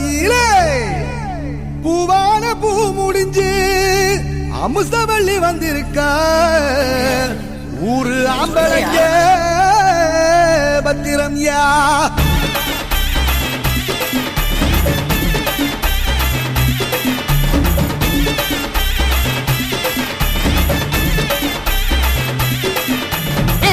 சந்தையிலே பூவான பூ முடிஞ்சு அமுசவள்ளி வந்திருக்க ஊரு ஆம்பளைங்க பத்திரம் யா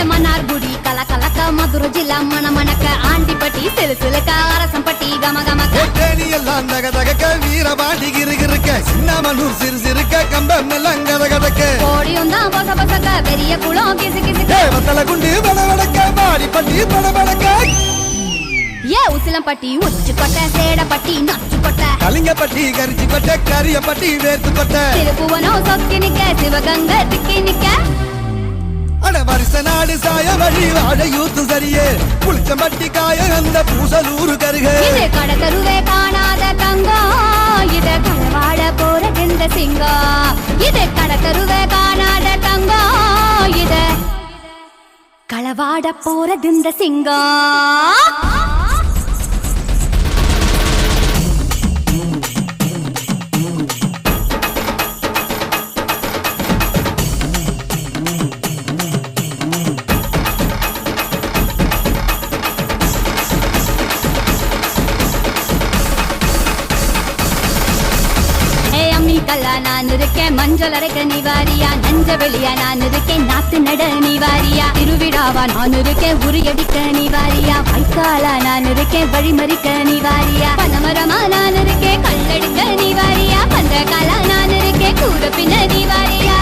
மன்னார்குடி கலக்கலக்க மதுரை ஜில்லா மணமணக்க ஆண்டிப்பட்டி சிலுசிலுக்க அரசம்பட்டி கமகமக்க தேனி எல்லாம் தகதக வீரபாண்டி கிருகிருக்க சின்னமனூர் சிறு சிறுக்க கம்பம் எல்லாம் கதகதக்க கோடியும் தான் பச பசக்க பெரிய குளம் கிசு கிசுக்க வத்தல குண்டு படபடக்க மாடிப்பட்டி படபடக்க ஏ உசிலம்பட்டி உச்சுக்கொட்டை சேடப்பட்டி நச்சுக்கொட்டை கலிங்கப்பட்டி கரிச்சிப்பட்ட கரியப்பட்டி வேர்த்துப்பட்ட திருப்புவனம் சொக்கி நிக்க சிவகங்கை திக்கி நிக்க அட வருஷ நாடு சாய வழி வாழ யூத்து சரியே புளிச்சம்பட்டி காய அந்த பூசலூரு கருக இது கடத்தருவே காணாத தங்கம் இது களவாட போறதெந்த சிங்கம் இது கடத்தருவே காணாத தங்கம் இது களவாட போறதெந்த சிங்கம் நான் இருக்கேன் மஞ்சள் அரைக்க நிவாரியா நஞ்ச வெளியா நான் இருக்கேன் நாத்து நட நிவாரியா திருவிழாவா நான் இருக்கேன் உரியடிக்க நிவாரியா வைக்காலா நான் இருக்கேன் வழிமறிக்க நிவாரியா பனமரமா நான் இருக்கேன் கல்லடிக்க நிவாரியா பந்தகாலா நான் இருக்கேன் கூட பின்ன நிவாரியா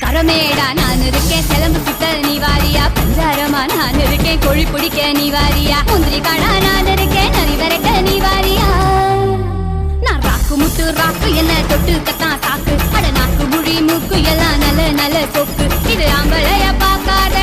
கரமேடா நான் இருக்கேன் சிலம்பு சுத்த நிவாரியா பஞ்சாரமா நான் இருக்கேன் கோழி பிடிக்க நிவாரியா முந்திரி காடா நான் இருக்கேன் நரி வரைக்க நிவாரியா முத்து ராக்கு என்ன தொட்டு கத்தான் சாக்கு அட நாக்கு முழி மூக்கு எல்லாம் நல்ல நல்ல சொக்கு இது ஆம்பளைய பார்க்காத